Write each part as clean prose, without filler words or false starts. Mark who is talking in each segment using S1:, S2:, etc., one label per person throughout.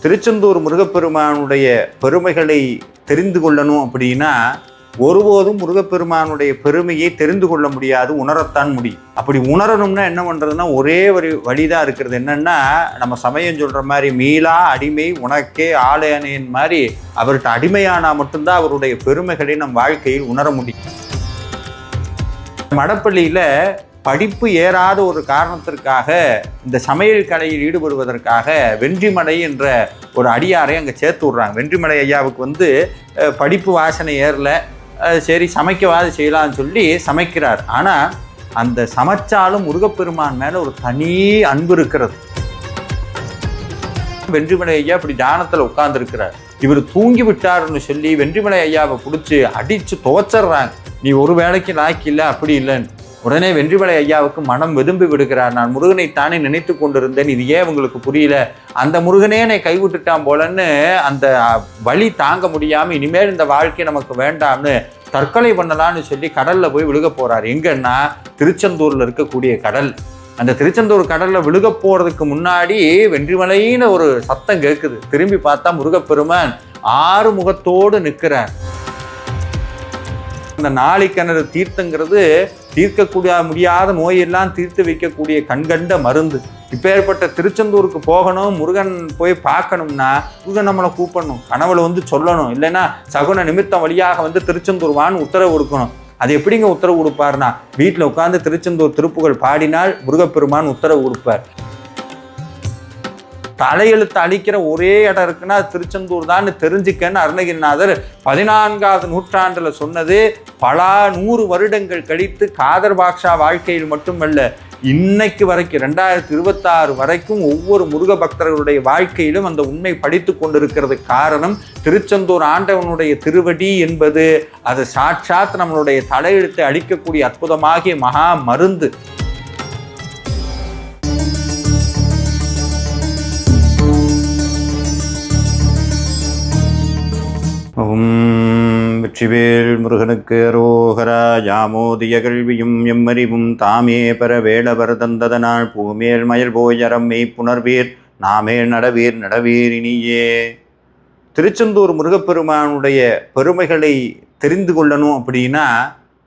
S1: திருச்செந்தூர் முருகப்பெருமானுடைய பெருமைகளை தெரிந்து கொள்ளணும் அப்படின்னா ஒருபோதும் முருகப்பெருமானுடைய பெருமையை தெரிந்து கொள்ள முடியாது, உணரத்தான் முடியும். அப்படி உணரணும்னா என்ன பண்ணுறதுன்னா ஒரே ஒரு வழிதான் இருக்கிறது. என்னன்னா நம்ம சமயம் சொல்கிற மாதிரி மீளா அடிமை உனக்கே ஆலயனின் மாதிரி அவர்கிட்ட அடிமையானா மட்டும்தான் அவருடைய பெருமைகளை நம் வாழ்க்கையில் உணர முடியும். மடப்பள்ளியில் படிப்பு ஏறாத ஒரு காரணத்திற்காக இந்த சமையல் கலையில் ஈடுபடுவதற்காக வென்றிமலை என்ற ஒரு அடியாரை அங்கே சேர்த்து விட்றாங்க. வென்றிமலை ஐயாவுக்கு படிப்பு வாசனை ஏறல, சரி சமைக்கவாது செய்யலாம்னு சொல்லி சமைக்கிறார். ஆனால் அந்த சமைச்சாலும் முருகப்பெருமான் மேலே ஒரு தனி அன்பு இருக்கிறது. வென்றிமலை ஐயா இப்படி தியானத்தில் உட்கார்ந்துருக்கிறார். இவர் தூங்கி விட்டாருன்னு சொல்லி வென்றிமலை ஐயாவை பிடிச்சி அடித்து துவச்சிட்றாங்க. நீ ஒரு வேலைக்கு லாய்க்கு இல்லை, அப்படி இல்லைன்னு. உடனே வென்றிமலை ஐயாவுக்கு மனம் வெதும்பி விடுகிறார். நான் முருகனைத்தானே நினைத்து கொண்டிருந்தேன், இது ஏன் உங்களுக்கு புரியல? அந்த முருகனே என்னை கைவிட்டுட்டான் போலன்னு அந்த வலி தாங்க முடியாமல் இனிமேல் இந்த வாழ்க்கை நமக்கு வேண்டாம்னு தற்கொலை பண்ணலான்னு சொல்லி கடலில் போய் விழுக போகிறார். எங்கன்னா திருச்செந்தூரில் இருக்கக்கூடிய கடல். அந்த திருச்செந்தூர் கடலில் விழுக போகிறதுக்கு முன்னாடி வென்றிமலைன்னு ஒரு சத்தம் கேட்குது. திரும்பி பார்த்தா முருகப்பெருமான் ஆறு முகத்தோடு நிற்கிறார். இந்த நாளிக்கிணறு தீர்த்தங்கிறது தீர்க்கக்கூடிய முடியாத நோயெல்லாம் தீர்த்து வைக்கக்கூடிய கண்கண்ட மருந்து. இப்பேற்பட்ட திருச்செந்தூருக்கு போகணும், முருகன் போய் பார்க்கணும்னா முருகன் நம்மளை கூப்பிடணும், கனவுல சொல்லணும். இல்லைன்னா சகுன நிமித்தம் வழியாக திருச்செந்தூர் வான்னு உத்தரவு கொடுக்கணும். அது எப்படிங்க உத்தரவு கொடுப்பார்னா வீட்டில் உட்கார்ந்து திருச்செந்தூர் திருப்புகள் பாடினால் முருகப்பெருமான் உத்தரவு கொடுப்பார். தலையெழுத்து அழிக்கிற ஒரே இடம் இருக்குன்னா திருச்செந்தூர் தான் தெரிஞ்சுக்கன்னு அருணகிரிநாதர் 14ஆவது நூற்றாண்டுல சொன்னது. பல 100 வருடங்கள் கழித்து காதர் பாக்ஷா வாழ்க்கையில் மட்டுமல்ல, இன்னைக்கு வரைக்கும் 2026 வரைக்கும் ஒவ்வொரு முருக பக்தர்களுடைய வாழ்க்கையிலும் அந்த உண்மை படித்து கொண்டிருக்கிறது. காரணம் திருச்செந்தூர் ஆண்டவனுடைய திருவடி என்பது அது சாட்சாத் நம்மளுடைய தலையெழுத்தை அழிக்கக்கூடிய அற்புதமாகிய மகா மருந்து. வெற்றிவேல் முருகனுக்கு அரோகரா. யாமோதிய கல்வியும் எம்மறிவும் தாமே பெற வேளவர் தந்ததனால் பூமேல் மயல் போயரம் மெய் புணர்வீர் நாமேல் நடவீர் நடவீர் இனியே. திருச்செந்தூர் முருகப்பெருமானுடைய பெருமைகளை தெரிந்து கொள்ளணும் அப்படின்னா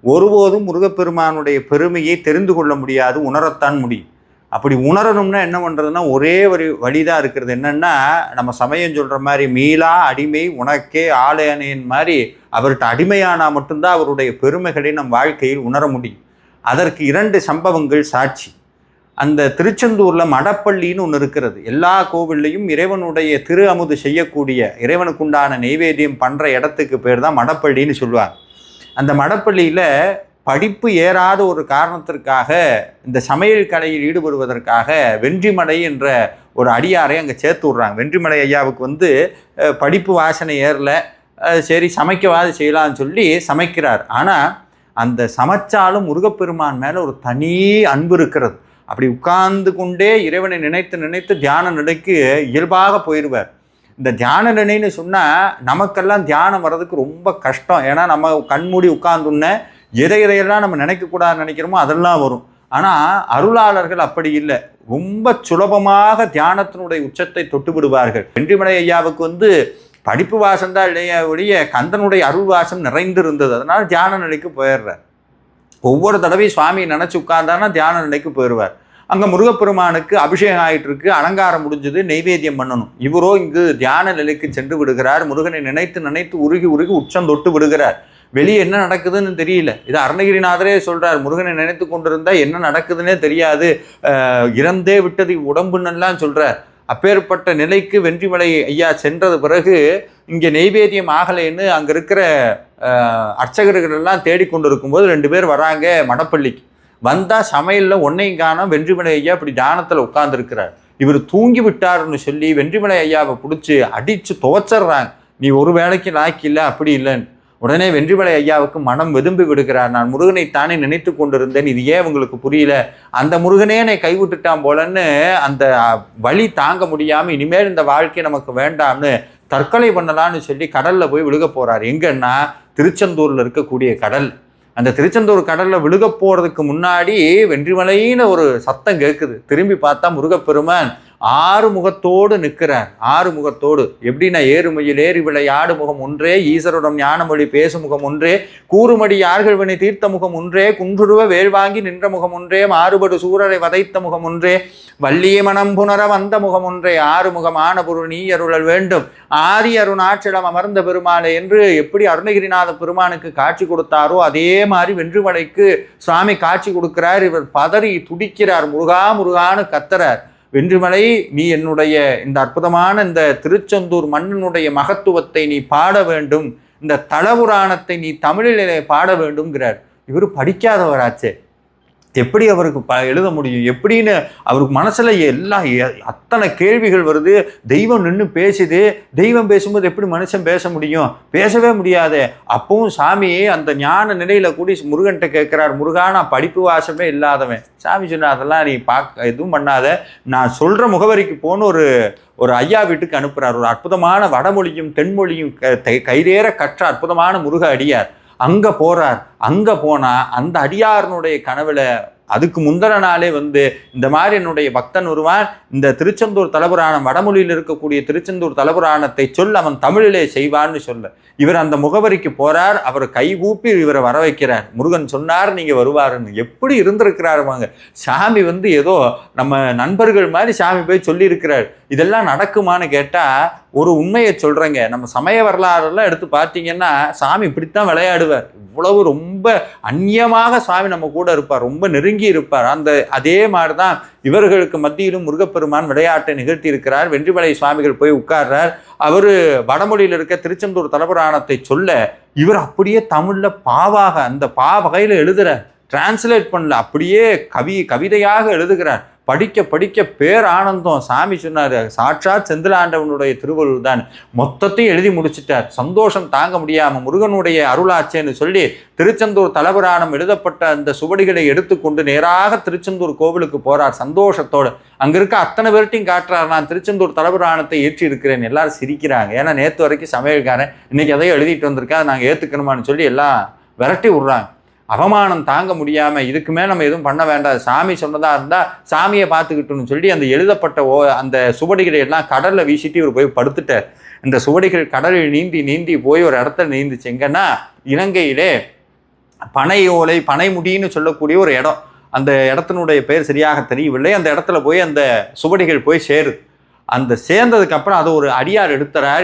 S1: ஒருபோதும் முருகப்பெருமானுடைய பெருமையை தெரிந்து கொள்ள முடியாது, உணரத்தான் முடியும். அப்படி உணரணும்னா என்ன பண்ணுறதுன்னா ஒரே ஒரு வழிதான் இருக்கிறது. என்னன்னா நம்ம சமயம் சொல்கிற மாதிரி மீளா அடிமை உனக்கே ஆலயனின் மாதிரி அவர்கிட்ட அடிமையானா மட்டும்தான் அவருடைய பெருமைகளை நம் வாழ்க்கையில் உணர முடியும். அதற்கு 2 சம்பவங்கள் சாட்சி. அந்த திருச்செந்தூரில் மடப்பள்ளின்னு ஒன்று இருக்கிறது. எல்லா கோவில்லையும் இறைவனுடைய திரு அமுது செய்யக்கூடிய இறைவனுக்குண்டான நெய்வேத்தியம் பண்ணுற இடத்துக்கு பேர் தான் மடப்பள்ளின்னு சொல்லுவாங்க. அந்த மடப்பள்ளியில் படிப்பு ஏறாத ஒரு காரணத்திற்காக இந்த சமையல் கலையில் ஈடுபடுவதற்காக வென்றிமலை என்ற ஒரு அடியாரை அங்கே சேர்த்து விட்றாங்க. வென்றிமலை ஐயாவுக்கு படிப்பு வாசனை ஏறல, சரி சமைக்கவாது செய்யலாம்னு சொல்லி சமைக்கிறார். ஆனால் அந்த சமைச்சாலும் முருகப்பெருமான் மேலே ஒரு தனி அன்பு இருக்கிறது. அப்படி உட்கார்ந்து கொண்டே இறைவனை நினைத்து நினைத்து தியான நிலைக்கு இயல்பாக போயிடுவார். இந்த தியான நிலைன்னு சொன்னால் நமக்கெல்லாம் தியானம் வர்றதுக்கு ரொம்ப கஷ்டம். ஏன்னா நம்ம கண்மூடி உட்கார்ந்துன்னே எதையெல்லாம் நம்ம நினைக்கக்கூடாதுன்னு நினைக்கிறோமோ அதெல்லாம் வரும். ஆனால் அருளாளர்கள் அப்படி இல்லை, ரொம்ப சுலபமாக தியானத்தினுடைய உச்சத்தை தொட்டு விடுவார்கள். வென்றிமலை ஐயாவுக்கு படிப்பு வாசம் தான் இல்லையா ஒழிய கந்தனுடைய அருள் வாசம் நிறைந்திருந்தது. அதனால் தியான நிலைக்கு போயிடுறார். ஒவ்வொரு தடவையும் சுவாமியை நினச்சி உட்கார்ந்தானா தியான நிலைக்கு போயிடுவார். அங்கே முருகப்பெருமானுக்கு அபிஷேகம் ஆகிட்டு இருக்கு, அலங்காரம் முடிஞ்சது, நெய்வேத்தியம் பண்ணணும். இவரோ இங்கு தியான நிலைக்கு சென்று விடுகிறார். முருகனை நினைத்து நினைத்து உருகி உருகி உச்சம் தொட்டு விடுகிறார். வெளியே என்ன நடக்குதுன்னு தெரியல. இது அருணகிரிநாதரே சொல்றார், முருகனை நினைத்து கொண்டிருந்தா என்ன நடக்குதுன்னே தெரியாது, இறந்தே விட்டது உடம்புன்னெல்லாம் சொல்றார். அப்பேற்பட்ட நிலைக்கு வென்றிமலை ஐயா சென்றது பிறகு இங்கே நெய்வேத்தியம் ஆகலைன்னு அங்கே இருக்கிற அர்ச்சகர்கள் எல்லாம் தேடிக்கொண்டு இருக்கும்போது 2 பேர் வராங்க மடப்பள்ளிக்கு. வந்தால் சமையலில் ஒன்னையும் காணோம். வென்றிமலை ஐயா இப்படி தியானத்தில் உட்கார்ந்துருக்கிறார். இவர் தூங்கி விட்டாருன்னு சொல்லி வென்றிமலை ஐயாவை பிடிச்சி அடித்து துவச்சிட்றாங்க. நீ ஒரு வேலைக்கு லாய்க்கு இல்லை, அப்படி இல்லைன்னு. உடனே வென்றிமலை ஐயாவுக்கு மனம் வெதும்பி விடுகிறார். நான் முருகனைத்தானே நினைத்து கொண்டிருந்தேன், இது ஏன் உங்களுக்கு புரியல? அந்த முருகனே என்னை கைவிட்டுட்டான் போலன்னு அந்த வலி தாங்க முடியாமல் இனிமேல் இந்த வாழ்க்கை நமக்கு வேண்டாம்னு தற்கொலை பண்ணலான்னு சொல்லி கடலில் போய் விழுக போகிறார். எங்கன்னா திருச்செந்தூரில் இருக்கக்கூடிய கடல். அந்த திருச்செந்தூர் கடலில் விழுக போகிறதுக்கு முன்னாடி வென்றிமலைன்னு ஒரு சத்தம் கேட்குது. திரும்பி பார்த்தா முருகப்பெருமான் ஆறு முகத்தோடு நிற்கிறார். ஆறு முகத்தோடு எப்படின்னா, ஏறுமையில் ஏறி விளையாடு முகம் ஒன்றே, ஈசருடன் ஞானமொழி பேசும் முகம் ஒன்றே, கூறுமடி யார்கள் வினை தீர்த்த முகம் ஒன்றே, குன்றுருவ வேல் வாங்கி நின்ற முகம் ஒன்றே, மாறுபடு சூரரை வதைத்த முகம் ஒன்றே, வள்ளிய மனம் புணர வந்த முகம் ஒன்றே, ஆறு முகமான பொருள் நீ அருளல் வேண்டும், ஆரி அருணாச்சலம் அமர்ந்த பெருமாளை என்று எப்படி அருணகிரிநாத பெருமானுக்கு காட்சி கொடுத்தாரோ அதே மாதிரி வென்றுமலைக்கு சுவாமி காட்சி கொடுக்கிறார். இவர் பதறி துடிக்கிறார், முருகா முருகான்னு கத்துறார். வென்றுமலை, நீ என்னுடைய இந்த அற்புதமான இந்த திருச்செந்தூர் மண்ணினுடைய மகத்துவத்தை நீ பாட வேண்டும், இந்த தலபுராணத்தை நீ தமிழிலே பாட வேண்டும்ங்கிறார். இவர் படிக்காதவராச்சே, எப்படி அவருக்கு எழுத முடியும்? எப்படின்னு அவருக்கு மனசுல எல்லாம் அத்தனை கேள்விகள் வருது. தெய்வம் நின்று பேசுது, தெய்வம் பேசும்போது எப்படி மனுஷன் பேச முடியும்? பேசவே முடியாது. அப்பவும் சாமியே அந்த ஞான நிலையில கூடி முருகன்கிட்ட கேட்கிறார், முருகா நான் படிப்பு வாசமே இல்லாதவன். சாமி சொன்ன, அதெல்லாம் நீ எதுவும் பண்ணாத, நான் சொல்ற முகவரிக்கு போன்னு ஒரு ஐயா வீட்டுக்கு அனுப்புறார். ஒரு அற்புதமான வடமொழியும் தென்மொழியும் கைதேற கற்ற அற்புதமான முருக அடியார். அங்க போறார். அங்க போனா அந்த அடியாரனுடைய கனவுல அதுக்கு முந்தின நாளே இந்த மாதிரி என்னுடைய பக்தன் வருவான், இந்த திருச்செந்தூர் தலபுராணம் வடமொழியில் இருக்கக்கூடிய திருச்செந்தூர் தலபுராணத்தை சொல், அவன் தமிழிலே செய்வான்னு சொல்ல இவர் அந்த முகவரிக்கு போறார். அவர் கைகூப்பி இவரை வர வைக்கிறார். முருகன் சொன்னார் நீங்க வருவாருன்னு. எப்படி இருந்திருக்கிறாருவாங்க. சாமி ஏதோ நம்ம நண்பர்கள் மாதிரி சாமி போய் சொல்லி இருக்கிறார். இதெல்லாம் நடக்குமான்னு கேட்டா ஒரு உண்மையை சொல்றேங்க. நம்ம சமய வரலாறுலாம் எடுத்து பார்த்தீங்கன்னா சாமி இப்படித்தான் விளையாடுவார். இவ்வளவு ரொம்ப அந்நியமாக சாமி நம்ம கூட இருப்பார், ரொம்ப நெருங்கி இருப்பார். அதே மாதிரிதான் இவர்களுக்கு மத்தியிலும் முருகப்பெருமான் விளையாட்டை நிகழ்த்தி இருக்கிறார். வென்றுமலை சுவாமிகள் போய் உட்கார்றார். அவரு வடமொழியில் இருக்க திருச்செந்தூர் தலபுராணத்தை சொல்ல இவர் அப்படியே தமிழ்ல பாவாக அந்த வகையில எழுதுறார். டிரான்ஸ்லேட் பண்ணல, அப்படியே கவிதையாக எழுதுகிறார். படிக்க படிக்க பேர் ஆனந்தம். சாமி சொன்னார், சாட்சாத் செந்திலாண்டவனுடைய திருவள்ளுவர் தான். மொத்தத்தையும் எழுதி முடிச்சிட்டார். சந்தோஷம் தாங்க முடியாம முருகனுடைய அருளாச்சேன்னு சொல்லி திருச்செந்தூர் தலபுராணம் எழுதப்பட்ட அந்த சுவடிகளை எடுத்துக்கொண்டு நேராக திருச்செந்தூர் கோவிலுக்கு போறார் சந்தோஷத்தோடு. அங்க இருக்க அத்தனை பேர்ட்டையும் காட்டுறார், நான் திருச்செந்தூர் தலபுராணத்தை ஏற்றி இருக்கிறேன். எல்லாரும் சிரிக்கிறாங்க. ஏன்னா நேற்று வரைக்கும் சமையல்காரன் இன்னைக்கு எதையோ எழுதிட்டு வந்திருக்கேன், அதை நாங்கள் ஏற்றுக்கணுமான்னு சொல்லி எல்லாம் விரட்டி விட்றாங்க. அவமானம் தாங்க முடியாமல் இதுக்கு மேலே நம்ம எதுவும் பண்ண வேண்டாம், சாமி சொன்னதாக இருந்தால் சாமியை பார்த்துக்கிட்டோன்னு சொல்லி அந்த எழுதப்பட்ட அந்த சுவடிகளை எல்லாம் கடலில் வீசிட்டு இவர் போய் படுத்துட்டார். இந்த சுவடிகள் கடலில் நீந்தி போய் ஒரு இடத்துல நீந்துச்சு. எங்கன்னா இலங்கையிலே பனைமுடின்னு சொல்லக்கூடிய ஒரு இடம். அந்த இடத்தினுடைய பெயர் சரியாக தெரியவில்லை. அந்த இடத்துல போய் அந்த சுவடிகள் போய் சேருது. அந்த சேர்ந்ததுக்கு அப்புறம் அதை ஒரு அடியார்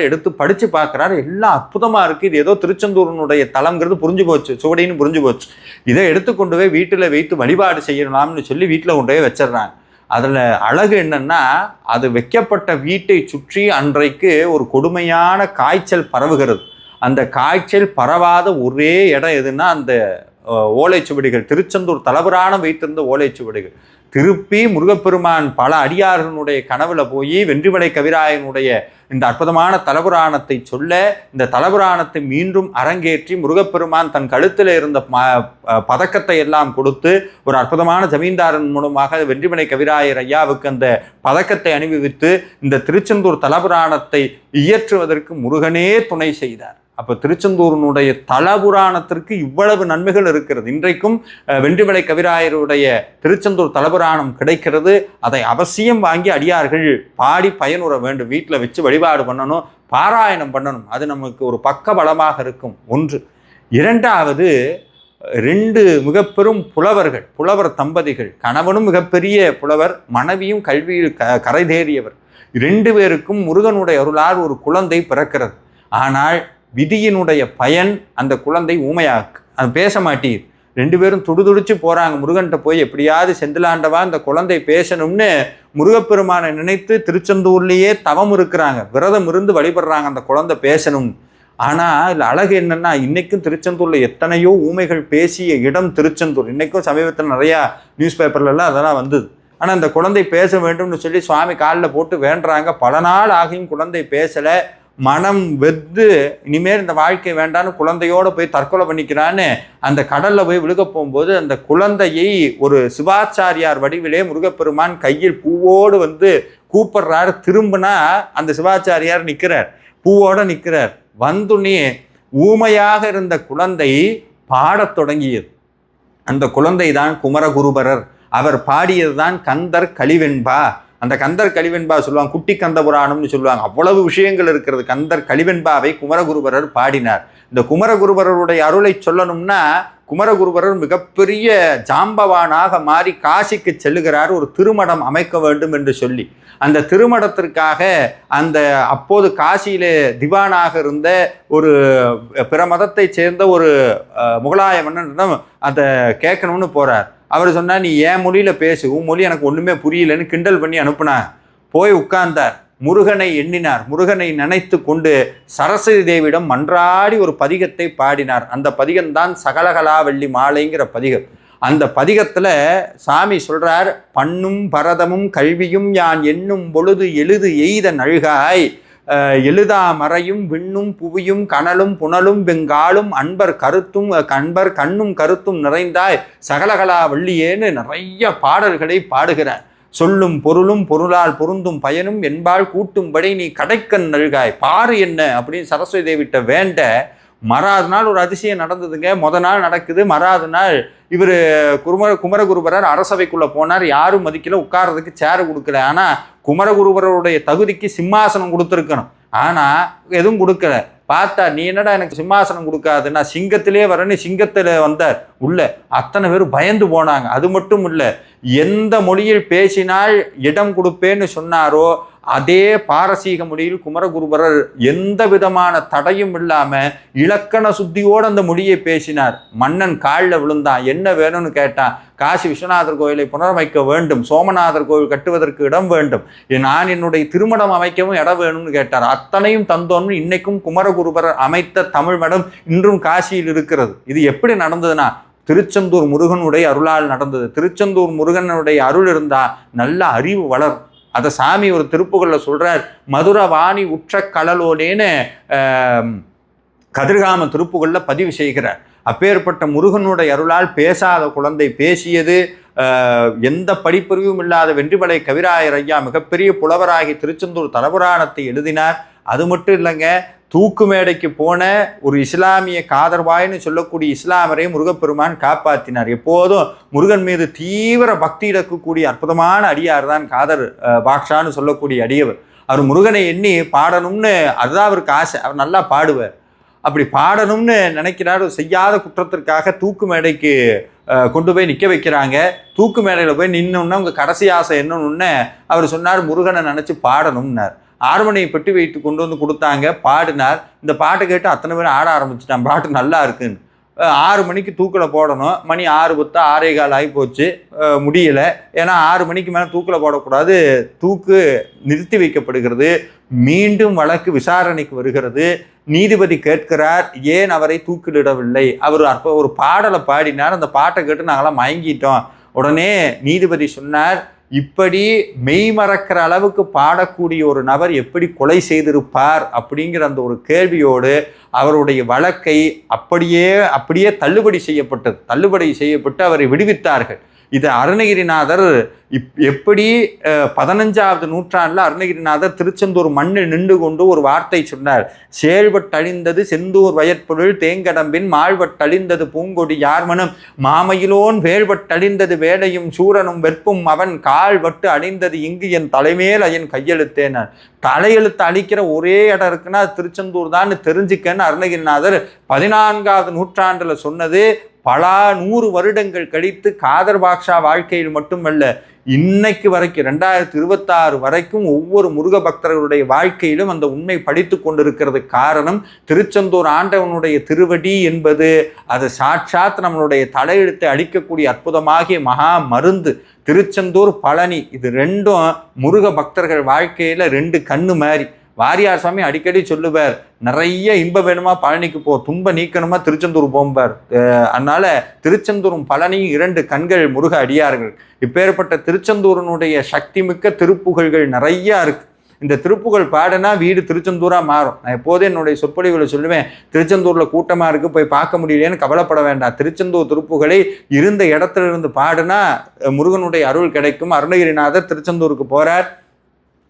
S1: எடுத்து படித்து பார்க்குறாரு. எல்லாம் அற்புதமாக இருக்குது. இது ஏதோ திருச்செந்தூரனுடைய தலங்கிறது புரிஞ்சு போச்சு, சுவடின்னு புரிஞ்சு போச்சு. இதை எடுத்துக்கொண்டு போய் வீட்டில் வைத்து வழிபாடு செய்யலாம்னு சொல்லி வீட்டில் கொண்டு போய் வச்சிடுறாங்க. அதில் அழகு என்னன்னா, அது வைக்கப்பட்ட வீட்டை சுற்றி அன்றைக்கு ஒரு கொடுமையான காய்ச்சல் பரவுகிறது. அந்த காய்ச்சல் பரவாத ஒரே இடம் எதுன்னா அந்த ஓலைச்சுவடிகள், திருச்செந்தூர் தலபுராணம் வைத்திருந்த ஓலைச்சுவடிகள். திருப்பி முருகப்பெருமான் பல அடியார்களுடைய கனவுல போய் வென்றுமலை கவிராயனுடைய இந்த அற்புதமான தலபுராணத்தை சொல்ல, இந்த தலபுராணத்தை மீண்டும் அரங்கேற்றி முருகப்பெருமான் தன் கழுத்தில் இருந்த பதக்கத்தை எல்லாம் கொடுத்து ஒரு அற்புதமான ஜமீன்தாரன் மூலமாக வென்றுமலை கவிராயர் ஐயாவுக்கு அந்த பதக்கத்தை அணிவித்து இந்த திருச்செந்தூர் தலபுராணத்தை இயற்றுவதற்கு முருகனே துணை செய்தார். அப்போ திருச்செந்தூரனுடைய தலபுராணத்திற்கு இவ்வளவு நன்மைகள் இருக்கிறது. இன்றைக்கும் வென்றுமலை கவிராயருடைய திருச்செந்தூர் தலபுராணம் கிடைக்கிறது. அதை அவசியம் வாங்கி அடியார்கள் பாடி பயனுற வேண்டும். வீட்டில் வச்சு வழிபாடு பண்ணணும், பாராயணம் பண்ணணும். அது நமக்கு ஒரு பக்க பலமாக இருக்கும். ஒன்று. இரண்டாவது, 2 மிகப்பெரும் புலவர் தம்பதிகள். கணவனும் மிகப்பெரிய புலவர், மனைவியும் கல்வியில் கரை தேறியவர். 2 பேருக்கும் முருகனுடைய அருளால் ஒரு குழந்தை பிறக்கிறது. ஆனால் விதியினுடைய பயன் அந்த குழந்தை ஊமையாக்கு, அது பேச மாட்டீர். 2 பேரும் துடிதுடிச்சு போறாங்க முருகன்கிட்ட போய், எப்படியாவது செந்திலாண்டவா இந்த குழந்தை பேசணும்னு முருகப்பெருமானை நினைத்து திருச்செந்தூர்லேயே தவம் இருக்கிறாங்க, விரதம் இருந்து வழிபடுறாங்க அந்த குழந்தை பேசணும். ஆனால் இதில் அழகு என்னன்னா, இன்னைக்கும் திருச்செந்தூரில் எத்தனையோ ஊமைகள் பேசிய இடம் திருச்செந்தூர். இன்னைக்கும் சமீபத்தில் நிறையா நியூஸ் பேப்பர்லாம் அதெல்லாம் வந்தது. ஆனால் அந்த குழந்தை பேச வேண்டும்னு சொல்லி சுவாமி காலில் போட்டு வேண்டுறாங்க. பல நாள் ஆகியும் குழந்தை பேசலை. மனம் வெந்து இனிமேல் இந்த வாழ்க்கை வேண்டான்னு குழந்தையோடு போய் தற்கொலை பண்ணிக்கிறான்னு அந்த கடலில் போய் விழுக போகும்போது அந்த குழந்தையை ஒரு சிவாச்சாரியார் வடிவிலே முருகப்பெருமான் கையில் பூவோடு கூப்பிடுறாரு. திரும்பினா அந்த சிவாச்சாரியார் நிற்கிறார், பூவோடு நிற்கிறார். வந்துனே ஊமையாக இருந்த குழந்தை பாடத் தொடங்கியது. அந்த குழந்தை தான் குமரகுருபரர். அவர் பாடியது தான் கந்தர் கலிவெண்பா. அந்த கந்தர் கலிவெண்பா சொல்லுவாங்க, குட்டி கந்த புராணம்னு சொல்லுவாங்க. அவ்வளவு விஷயங்கள் இருக்கிறது. கந்தர் கலிவெண்பாவை குமரகுருபரர் பாடினார். இந்த குமரகுருபரருடைய அருளை சொல்லணும்னா, குமரகுருபரர் மிகப்பெரிய ஜாம்பவானாக மாறி காசிக்கு செல்லுகிறார், ஒரு திருமடம் அமைக்க வேண்டும் என்று சொல்லி. அந்த திருமடத்திற்காக அந்த அப்போது காசியிலே திவானாக இருந்த ஒரு பிற மதத்தை சேர்ந்த ஒரு முகலாய மன்னனிடம் அதை கேட்கணும்னு போறார். அவர் சொன்னார், நீ என் மொழியில் பேசு, உன் மொழி எனக்கு ஒன்றுமே புரியலன்னு கிண்டல் பண்ணி அனுப்புனார். போய் உட்கார்ந்தார், முருகனை எண்ணினார், முருகனை நினைத்து கொண்டு சரஸ்வதி தேவியிடம் மன்றாடி ஒரு பதிகத்தை பாடினார். அந்த பதிகம்தான் சகலகலாவல்லி மாலைங்கிற பதிகம். அந்த பதிகத்தில் சாமி சொல்றார், பண்ணும் பரதமும் கல்வியும் யான் எண்ணும் பொழுது எழுது எய்த நல்காய், எழுதா மறையும் விண்ணும் புவியும் கனலும் புனலும் வெங்காலும் அன்பர் கண்ணும் கருத்தும் நிறைந்தாய் சகலகலா வள்ளியேன்னு நிறைய பாடல்களை பாடுகிறார். சொல்லும் பொருளும் பொருளால் பொருந்தும் பயனும் என்பால் கூட்டும்படி நீ கடைக்கண் நல்காய், பாரு என்ன அப்படின்னு சரஸ்வதி தேவிட்ட வேண்ட, மறாது நாள் ஒரு அதிசயம் நடந்ததுங்க. நாள் நடக்குது, மறாது நாள் இவர் குமரகுருபரர் அரசவைக்குள்ள போனார். யாரும் மதிக்கல, உட்கார்றதுக்கு சேரு கொடுக்கல. ஆனா குமரகுருபரருடைய தகுதிக்கு சிம்மாசனம் கொடுத்துருக்கணும், ஆனா எதுவும் கொடுக்கல. பார்த்தா, நீ என்னடா எனக்கு சிம்மாசனம் கொடுக்காது, நான் சிங்கத்திலே வரேன்னு சிங்கத்தில் வந்தார் உள்ள. அத்தனை பேர் பயந்து போனாங்க. அது மட்டும் இல்லை, எந்த மொழியில் பேசினால் இடம் கொடுப்பேன்னு சொன்னாரோ அதே பாரசீக மொழியில் குமரகுருபரர் எந்த விதமான தடையும் இல்லாம இலக்கண சுத்தியோடு அந்த மொழியை பேசினார். மன்னன் காலில் விழுந்தான், என்ன வேணும்னு கேட்டான். காசி விஸ்வநாதர் கோயிலை புனரமைக்க வேண்டும், சோமநாதர் கோயில் கட்டுவதற்கு இடம் வேண்டும், நான் என்னுடைய திருமணம் அமைக்கவும் இடம் வேணும்னு கேட்டார். அத்தனையும் தந்தோன்னு இன்னைக்கும் குமரகுருபரர் அமைத்த தமிழ் மடம் இன்றும் காசியில் இருக்கிறது. இது எப்படி நடந்ததுன்னா, திருச்செந்தூர் முருகனுடைய அருளால் நடந்தது. திருச்செந்தூர் முருகனுடைய அருள் இருந்தா நல்ல அறிவு வளரும். அதை சாமி ஒரு திருப்புகள்ல சொல்றார், மதுர வாணி உற்ற கடலோடேன்னு கதிர்காம திருப்புகள்ல பதிவு செய்கிறார். அப்பேற்பட்ட முருகனுடைய அருளால் பேசாத குழந்தை பேசியது. எந்த படிப்பறிவும் இல்லாத வென்றிமலை கவிராயர் ஐயா மிகப்பெரிய புலவராகி திருச்செந்தூர் தலபுராணத்தை எழுதினார். அது மட்டும் இல்லைங்க, தூக்கு மேடைக்கு போன ஒரு இஸ்லாமிய காதர்வாய்னு சொல்லக்கூடிய இஸ்லாமரை முருகப்பெருமான் காப்பாற்றினார். எப்போதும் முருகன் மீது தீவிர பக்தி இழக்கக்கூடிய அற்புதமான அடியார் தான் காதர் பாக்ஷான்னு சொல்லக்கூடிய அடியவர். அவர் முருகனை எண்ணி பாடணும்னு அதுதான் அவருக்கு ஆசை. அவர் நல்லா பாடுவார். அப்படி பாடணும்னு நினைக்கிறார். செய்யாத குற்றத்திற்காக தூக்கு மேடைக்கு கொண்டு போய் நிற்க வைக்கிறாங்க. தூக்கு மேடையில் போய் நின்னோன்னா உங்கள் கடைசி ஆசை என்னன்னு அவர் சொன்னார், முருகனை நினச்சி பாடணும்னார். ஆர்மனியை பெட்டி வைத்து கொண்டு வந்து கொடுத்தாங்க, பாடினார். இந்த பாட்டை கேட்டு அத்தனை பேரும் ஆட ஆரம்பிச்சிட்டான், பாட்டு நல்லா இருக்குன்னு. 6 மணிக்கு தூக்கில் போடணும், மணி 6:10 6:15 ஆகி போச்சு, முடியலை. ஏன்னா 6 மணிக்கு மேலே தூக்கில் போடக்கூடாது, தூக்கு நிறுத்தி வைக்கப்படுகிறது. மீண்டும் வழக்கு விசாரணைக்கு வருகிறது. நீதிபதி கேட்கிறார், ஏன் அவரை தூக்கிலிடவில்லை? அவர் ஒரு பாடலை பாடினார், அந்த பாட்டை கேட்டு நாங்களாம் மயங்கிட்டோம். உடனே நீதிபதி சொன்னார், இப்படி மெய்மறக்கிற அளவுக்கு பாடக்கூடிய ஒரு நபர் எப்படி கொலை செய்திருப்பார் அப்படிங்கிற அந்த ஒரு கேள்வியோடு அவருடைய வழக்கை அப்படியே தள்ளுபடி செய்யப்பட்டு அவரை விடுவித்தார்கள். இது அருணகிரிநாதர் எப்படி 15ஆவது நூற்றாண்டில் அருணகிரிநாதர் திருச்செந்தூர் மண்ணில் நின்று கொண்டு ஒரு வார்த்தை சொன்னார். செயல்பட்டழிந்தது செந்தூர் வயற்பொருள் தேங்கடம்பின் மாழ்வட்டழிந்தது பூங்கொடி யார்மனும் மாமையிலோன் வேள்பட்டழிந்தது வேலையும் சூரனும் வெற்பும் அவன் கால்வட்டு அழிந்தது இங்கு என் தலைமேல் என் கையெழுத்தேனார். தலையெழுத்து அழிக்கிற ஒரே இடம் இருக்குன்னா திருச்செந்தூர் தான் தெரிஞ்சுக்கன்னு அருணகிரிநாதர் 14ஆவது நூற்றாண்டில் சொன்னது. பல 100 வருடங்கள் கழித்து காதர் பாக்ஷா வாழ்க்கையில் மட்டுமல்ல, இன்னைக்கு வரைக்கும் 2026 வரைக்கும் ஒவ்வொரு முருக பக்தர்களுடைய வாழ்க்கையிலும் அந்த உண்மை படித்து கொண்டிருக்கிறது. காரணம், திருச்செந்தூர் ஆண்டவனுடைய திருவடி என்பது அது சாட்சாத் நம்மளுடைய தலையெழுத்தை அழிக்கக்கூடிய அற்புதமாகிய மகா மருந்து. திருச்செந்தூர் பழனி இது ரெண்டும் முருக பக்தர்கள் வாழ்க்கையில 2 கண்ணு மாதிரி. வாரியார் சுவாமி அடிக்கடி சொல்லுவார், நிறைய இன்பம் வேணுமா பழனிக்கு போ, துன்ப நீக்கணுமா திருச்செந்தூர் போம்பார். அதனால திருச்செந்தூரும் பழனியும் 2 கண்கள் முருக அடியார்கள். இப்பேற்பட்ட திருச்செந்தூரனுடைய சக்தி மிக்க திருப்புகழ்கள் நிறைய இருக்கு. இந்த திருப்புகழ் பாடினா வீடு திருச்செந்தூரா மாறும். நான் எப்போதும் என்னுடைய சொற்பொழிவுகளை சொல்லுவேன், திருச்செந்தூர்ல கூட்டமா இருக்கு போய் பார்க்க முடியலையேன்னு கவலைப்பட வேண்டாம். திருச்செந்தூர் திருப்புகளை இருந்த இடத்துல இருந்து பாடினா முருகனுடைய அருள் கிடைக்கும். அருணகிரிநாதர் திருச்செந்தூருக்கு போறார்.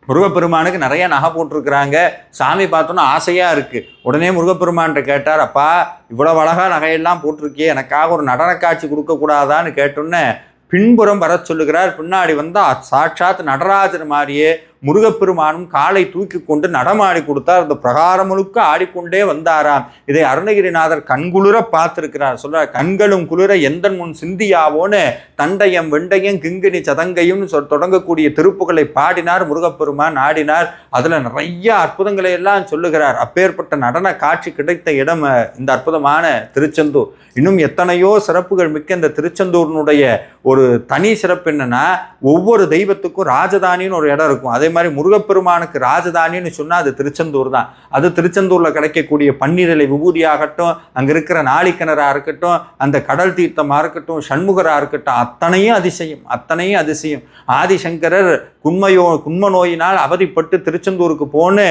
S1: முருகப்பெருமானுக்கு நிறைய நகை போட்டிருக்கிறாங்க. சாமி பார்த்தோன்னா ஆசையாக இருக்குது. உடனே முருகப்பெருமான்கிட்ட கேட்டார், அப்பா இவ்வளோ அழகாக நகையெல்லாம் போட்டிருக்கியே, எனக்காக ஒரு நடன காட்சி கொடுக்கக்கூடாதான்னு கேட்டோன்னே பின்புறம் வர சொல்லுகிறார். பின்னாடி வந்தா சாட்சாத் நடராஜர் மாதிரியே முருகப்பெருமானும் காலை தூக்கி கொண்டு நடமாடி கொடுத்தார். அந்த பிரகாரம் முழுக்க ஆடிக்கொண்டே வந்தாராம். இதை அருணகிரிநாதர் கண்குளிர பார்த்திருக்கிறார். சொல்றார், கண்களும் குளிர எந்தன் முன் சிந்தியாவோன்னு தண்டையம் வெண்டையம் கிங்கினி சதங்கையும் தொடங்கக்கூடிய திருப்புகளை பாடினார் முருகப்பெருமான், ஆடினார். அதுல நிறைய அற்புதங்களை எல்லாம் சொல்லுகிறார். அப்பேற்பட்ட நடன காட்சி கிடைத்த இடம் இந்த அற்புதமான திருச்செந்தூர். இன்னும் எத்தனையோ சிறப்புகள் மிக்க இந்த திருச்செந்தூரினுடைய ஒரு தனி சிறப்பு என்னன்னா, ஒவ்வொரு தெய்வத்துக்கும் ராஜதானின்னு ஒரு இடம் இருக்கும். அதே மாதிரி முருகப்பெருமானுக்கு ராஜதானின்னு சொன்னா அது திருச்செந்தூர் தான். அது திருச்செந்தூர்ல கிடைக்கக்கூடிய பன்னீரிலை விபூதியாகட்டும், அங்க இருக்கிற நாளிக்கிணறா இருக்கட்டும், அந்த கடல் தீர்த்தமா இருக்கட்டும், சண்முகரா இருக்கட்டும், அத்தனையும் அதிசயம், அத்தனையும் அதிசயம். ஆதிசங்கரர் குன்ம நோயினால் அவதிப்பட்டு திருச்செந்தூருக்கு போன்னு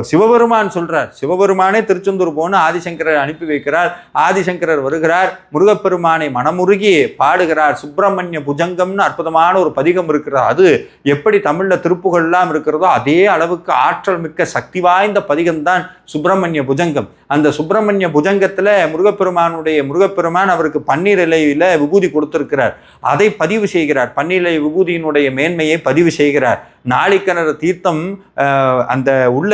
S1: சிவபெருமான் சொல்றார். சிவபெருமானே திருச்செந்தூர் போன்னு ஆதிசங்கரர் அனுப்பி வைக்கிறார். ஆதிசங்கரர் வருகிறார், முருகப்பெருமானை மனமுருகி பாடுகிறார். சுப்பிரமணிய புஜங்கம்னு அற்புதமான ஒரு பதிகம் இருக்கிறார். அது எப்படி தமிழ்ல திருப்புகள்லாம் இருக்கிறதோ அதே அளவுக்கு ஆற்றல் மிக்க சக்தி வாய்ந்த பதிகம் தான் சுப்பிரமணிய புஜங்கம். அந்த சுப்பிரமணிய புஜங்கத்துல முருகப்பெருமான் அவருக்கு பன்னீர் இலையில விபூதி கொடுத்திருக்கிறார். அதை பதிவு செய்கிறார். பன்னீர் இலை விபூதியினுடைய மேன்மையை பதிவு செய்கிறார். நாளிக்கிணறு தீர்த்தம் அந்த உள்ள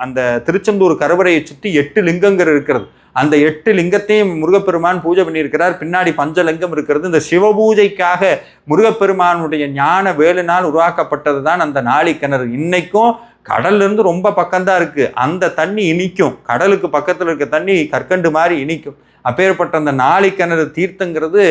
S1: அந்த திருச்செந்தூர் கருவறையை சுற்றி 8 லிங்கங்கள் இருக்கிறது. அந்த 8 லிங்கத்தையும் முருகப்பெருமான் பூஜை பண்ணியிருக்கிறார். பின்னாடி பஞ்சலிங்கம் இருக்கிறது. இந்த சிவபூஜைக்காக முருகப்பெருமானுடைய ஞான வேலினால் உருவாக்கப்பட்டது தான் அந்த நாளிக்கிணறு. இன்னைக்கும் கடல்ல இருந்து ரொம்ப பக்கம்தான் இருக்கு. அந்த தண்ணி இனிக்கும். கடலுக்கு பக்கத்துல இருக்க தண்ணி கற்கண்டு மாதிரி இனிக்கும். அப்பேற்பட்ட அந்த நாளிக்கிணறு தீர்த்தங்கிறது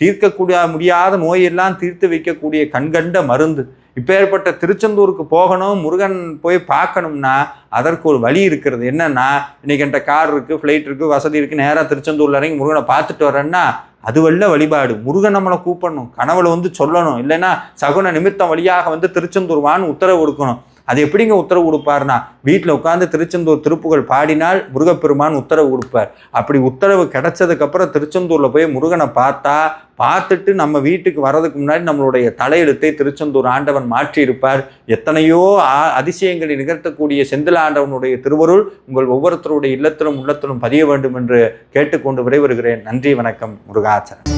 S1: தீர்க்கக்கூடிய முடியாத நோயெல்லாம் தீர்த்து வைக்கக்கூடிய கண்கண்ட மருந்து. இப்பேற்பட்ட திருச்செந்தூருக்கு போகணும், முருகன் போய் பார்க்கணும்னா அதற்கு ஒரு வழி இருக்கிறது. என்னன்னா, இன்னைக்கு என்கிட்ட கார் இருக்கு, ஃப்ளைட் இருக்கு, வசதி இருக்கு, நேராக திருச்செந்தூர்ல இறங்கி முருகனை பார்த்துட்டு வரேன்னா அது வல்ல வழிபாடு. முருகன் நம்மளை கூப்பிடணும், கனவுல வந்து சொல்லணும், இல்லைன்னா சகுன நிமித்தம் வழியாக வந்து திருச்செந்தூர் வான்னு உத்தரவு கொடுக்கணும். அது எப்படிங்க உத்தரவு கொடுப்பார்னா, வீட்டில் உட்காந்து திருச்செந்தூர் திருப்புகள் பாடினால் முருகப்பெருமான் உத்தரவு கொடுப்பார். அப்படி உத்தரவு கிடைச்சதுக்கு அப்புறம் திருச்செந்தூர்ல போய் முருகனை பார்த்துட்டு நம்ம வீட்டுக்கு வர்றதுக்கு முன்னாடி நம்மளுடைய தலையெழுத்தை திருச்செந்தூர் ஆண்டவன் மாற்றி இருப்பார். எத்தனையோ அதிசயங்களை நிகழ்த்தக்கூடிய செந்தில் ஆண்டவனுடைய திருவருள் உங்கள் ஒவ்வொருத்தருடைய இல்லத்திலும் உள்ளத்திலும் பதிய வேண்டும் என்று கேட்டுக்கொண்டு விடைபெறுகிறேன். நன்றி, வணக்கம். முருகாச்சரணம்.